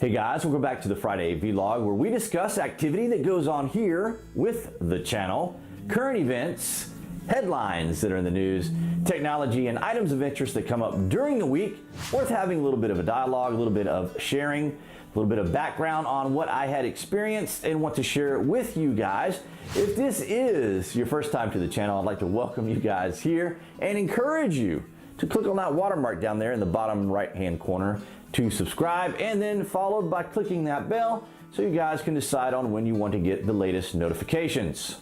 Hey guys, welcome back to the Friday vlog where we discuss activity that goes on here with the channel, current events, headlines that are in the news, technology, and items of interest that come up during the week, worth having a little bit of a dialogue, a little bit of sharing, a little bit of background on what I had experienced and want to share with you guys. If this is your first time to the channel, I'd like to welcome you guys here and encourage you to click on that watermark down there in the bottom right hand corner to subscribe, and then followed by clicking that bell so you guys can decide on when you want to get the latest notifications.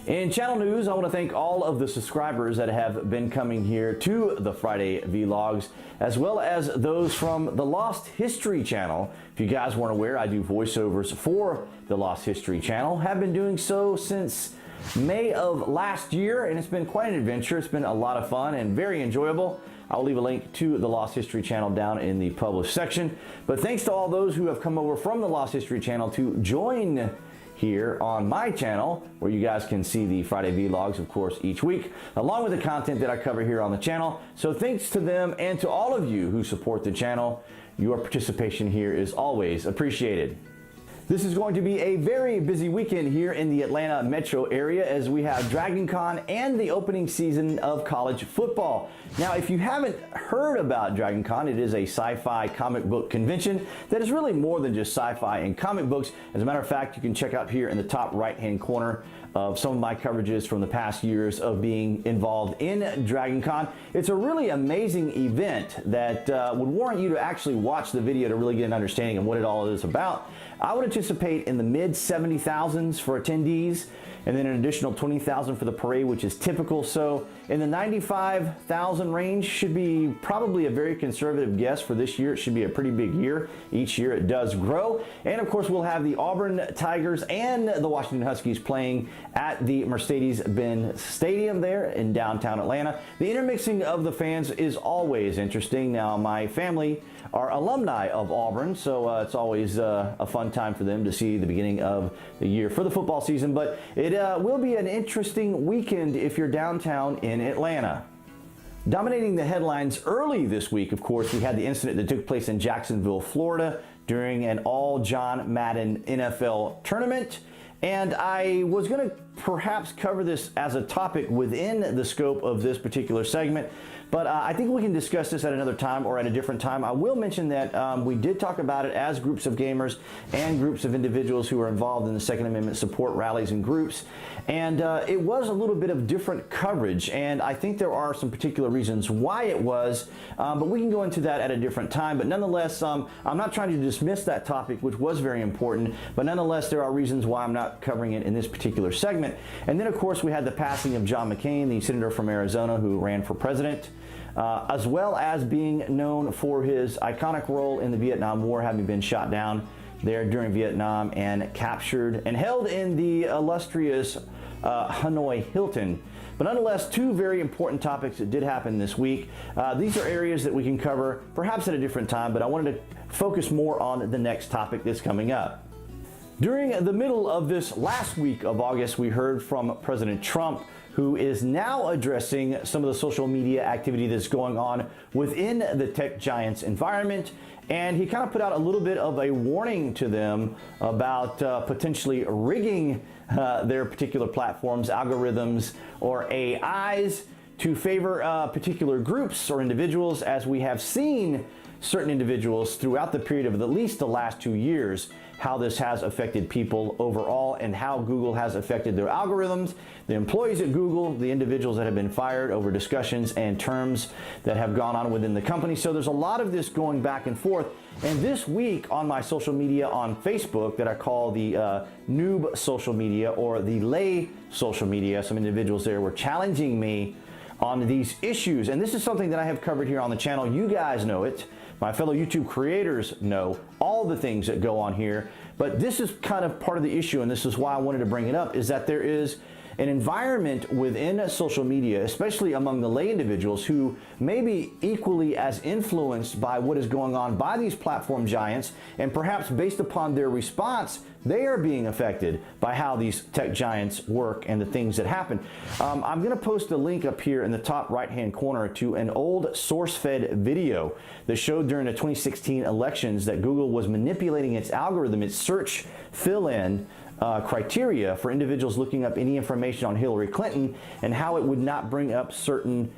In channel news, I want to thank all of the subscribers that have been coming here to the Friday vlogs, as well as those from the Lost History channel. If you guys weren't aware, I do voiceovers for the Lost History channel. Have been doing so since May of last year, and it's been quite an adventure. It's been a lot of fun and very enjoyable. I'll leave a link to the Lost History channel down in the published section. But thanks to all those who have come over from the Lost History channel to join here on my channel, where you guys can see the Friday vlogs, of course, each week, along with the content that I cover here on the channel. So thanks to them and to all of you who support the channel. Your participation here is always appreciated. This is going to be a very busy weekend here in the Atlanta metro area as we have DragonCon and the opening season of college football. Now, if you haven't heard about DragonCon, it is a sci-fi comic book convention that is really more than just sci-fi and comic books. As a matter of fact, you can check out here in the top right-hand corner of some of my coverages from the past years of being involved in DragonCon. It's a really amazing event that would warrant you to actually watch the video to really get an understanding of what it all is about. I would anticipate in the mid 70,000s for attendees, and then an additional 20,000 for the parade, which is typical. So in the 95,000 range should be probably a very conservative guess for this year. It should be a pretty big year. Each year it does grow. And of course, we'll have the Auburn Tigers and the Washington Huskies playing at the Mercedes-Benz Stadium there in downtown Atlanta. The intermixing of the fans is always interesting. Now, my family are alumni of Auburn, so it's always a fun time for them to see the beginning of the year for the football season. But it will be an interesting weekend if you're downtown in Atlanta. Dominating the headlines early this week, of course, we had the incident that took place in Jacksonville, Florida during an all John Madden NFL tournament. And I was going to perhaps cover this as a topic within the scope of this particular segment, but I think we can discuss this at another time or at a different time. I will mention that we did talk about it as groups of gamers and groups of individuals who are involved in the Second Amendment support rallies and groups, and it was a little bit of different coverage, and I think there are some particular reasons why it was, but we can go into that at a different time. But nonetheless, I'm not trying to dismiss that topic, which was very important, but nonetheless, there are reasons why I'm not covering it in this particular segment. And then, of course, we had the passing of John McCain, the senator from Arizona who ran for president, as well as being known for his iconic role in the Vietnam War, having been shot down there during Vietnam and captured and held in the illustrious Hanoi Hilton. But nonetheless, two very important topics that did happen this week. These are areas that we can cover perhaps at a different time, but I wanted to focus more on the next topic that's coming up. During the middle of this last week of August, we heard from President Trump, who is now addressing some of the social media activity that's going on within the tech giants environment. And he kind of put out a little bit of a warning to them about potentially rigging their particular platforms, algorithms, or AIs to favor particular groups or individuals, as we have seen certain individuals throughout the period of at least the last 2 years, how this has affected people overall and how Google has affected their algorithms, the employees at Google, the individuals that have been fired over discussions and terms that have gone on within the company. So there's a lot of this going back and forth. And this week on my social media on Facebook that I call the noob social media or the lay social media, some individuals there were challenging me on these issues. And this is something that I have covered here on the channel. You guys know it. My fellow YouTube creators know all the things that go on here, but this is kind of part of the issue, and this is why I wanted to bring it up, is that there is an environment within social media, especially among the lay individuals who may be equally as influenced by what is going on by these platform giants, and perhaps based upon their response, they are being affected by how these tech giants work and the things that happen. I'm going to post a link up here in the top right-hand corner to an old source-fed video that showed during the 2016 elections that Google was manipulating its algorithm, its search fill-in criteria for individuals looking up any information on Hillary Clinton, and how it would not bring up certain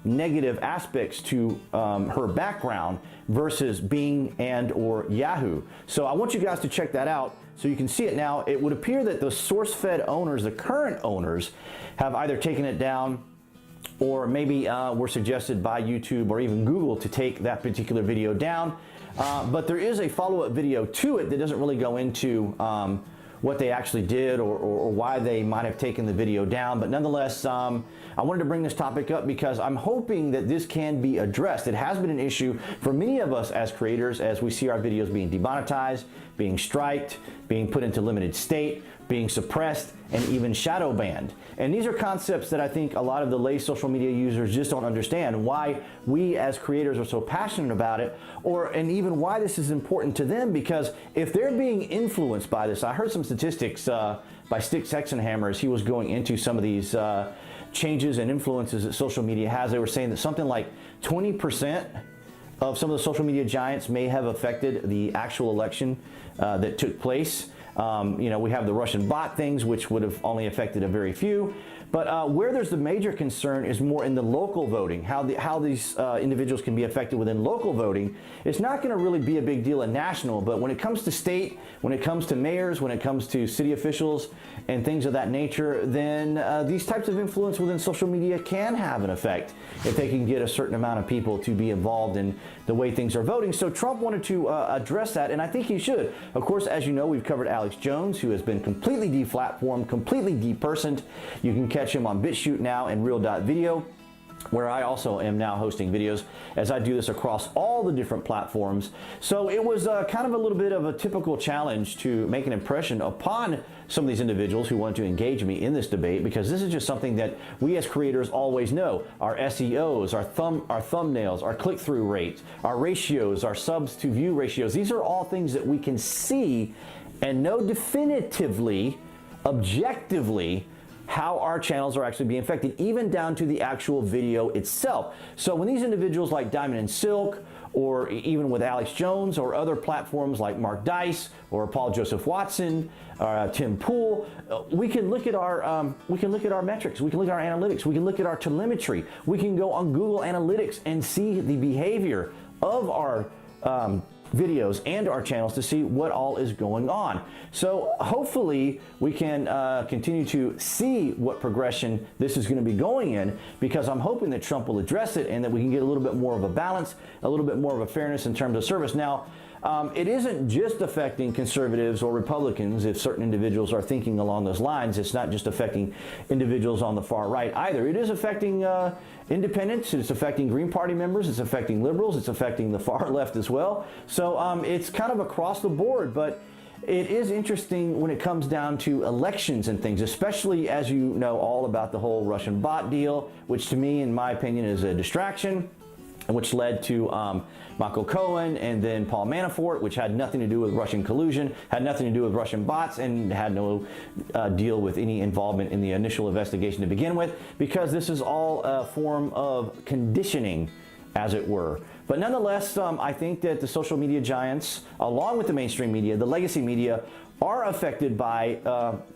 negative aspects to her background versus Bing and or Yahoo. So I want you guys to check that out so you can see it now. It would appear that the source-fed owners, the current owners, have either taken it down or maybe were suggested by YouTube or even Google to take that particular video down. But there is a follow-up video to it that doesn't really go into what they actually did or why they might have taken the video down. But nonetheless, I wanted to bring this topic up because I'm hoping that this can be addressed. It has been an issue for many of us as creators, as we see our videos being demonetized, being striked, being put into limited state, being suppressed, and even shadow banned. And these are concepts that I think a lot of the lay social media users just don't understand, why we as creators are so passionate about it, and even why this is important to them, because if they're being influenced by this, I heard some statistics by Sticks Hexenhammer as he was going into some of these changes and influences that social media has. They were saying that something like 20% of some of the social media giants may have affected the actual election that took place. We have the Russian bot things, which would have only affected a very few. But where there's the major concern is more in the local voting, how these individuals can be affected within local voting. It's not going to really be a big deal in national, but when it comes to state, when it comes to mayors, when it comes to city officials and things of that nature, then these types of influence within social media can have an effect if they can get a certain amount of people to be involved in the way things are voting. So Trump wanted to address that, and I think he should. Of course, as you know, we've covered Alex Jones, who has been completely deplatformed, completely depersoned. You can catch him on BitChute now and Real.video, where I also am now hosting videos as I do this across all the different platforms. So it was kind of a little bit of a typical challenge to make an impression upon some of these individuals who want to engage me in this debate, because this is just something that we as creators always know. Our SEOs, our thumbnails, our click-through rates, our ratios, our subs to view ratios, these are all things that we can see and know definitively, objectively, how our channels are actually being affected, even down to the actual video itself. So when these individuals like Diamond and Silk, or even with Alex Jones or other platforms like Mark Dice or Paul Joseph Watson, Tim Pool, we can look at our metrics, we can look at our analytics, we can look at our telemetry, we can go on Google Analytics and see the behavior of our videos and our channels to see what all is going on. So hopefully we can continue to see what progression this is going to be going in, because I'm hoping that Trump will address it and that we can get a little bit more of a balance, a little bit more of a fairness in terms of service. Now, it isn't just affecting conservatives or Republicans if certain individuals are thinking along those lines. It's not just affecting individuals on the far right either. It is affecting independents, it's affecting Green Party members, it's affecting liberals, it's affecting the far left as well. So it's kind of across the board, but it is interesting when it comes down to elections and things, especially as you know all about the whole Russian bot deal, which to me, in my opinion, is a distraction, which led to Michael Cohen and then Paul Manafort, which had nothing to do with Russian collusion, had nothing to do with Russian bots, and had no deal with any involvement in the initial investigation to begin with, because this is all a form of conditioning, as it were. But nonetheless, I think that the social media giants, along with the mainstream media, the legacy media, are affected by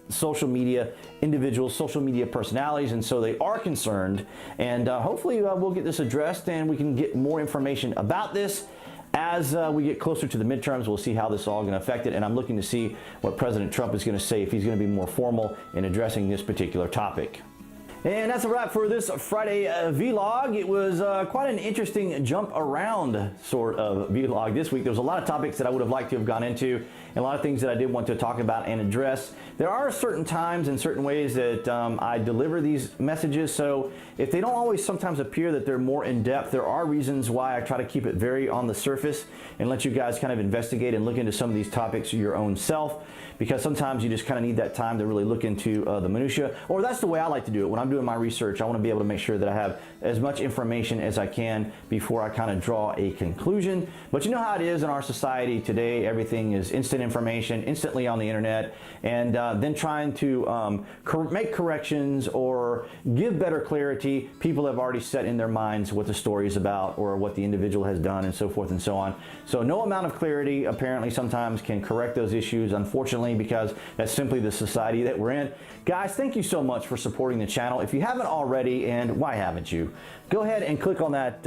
social media individuals, social media personalities, and so they are concerned. And hopefully we'll get this addressed and we can get more information about this. As we get closer to the midterms, we'll see how this is all going to affect it, and I'm looking to see what President Trump is going to say, if he's going to be more formal in addressing this particular topic. And that's a wrap for this Friday vlog. It was quite an interesting jump around sort of vlog this week. There was a lot of topics that I would have liked to have gone into and a lot of things that I did want to talk about and address. There are certain times and certain ways that I deliver these messages, so if they don't always sometimes appear that they're more in depth, there are reasons why I try to keep it very on the surface and let you guys kind of investigate and look into some of these topics your own self, because sometimes you just kind of need that time to really look into the minutia, or that's the way I like to do it. When I'm doing my research, I want to be able to make sure that I have as much information as I can before I kind of draw a conclusion. But you know how it is in our society today. Everything is instant information, instantly on the internet, and then trying to make corrections or give better clarity. People have already set in their minds what the story is about or what the individual has done and so forth and so on. So no amount of clarity apparently sometimes can correct those issues, unfortunately, because that's simply the society that we're in. Guys, thank you so much for supporting the channel. If you haven't already, and why haven't you, go ahead and click on that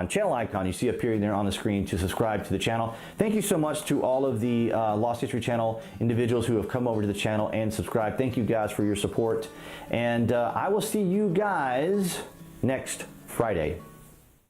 channel icon you see appearing there on the screen to subscribe to the channel. Thank you so much to all of the Lost History Channel individuals who have come over to the channel and subscribed. Thank you guys for your support, and I will see you guys next Friday.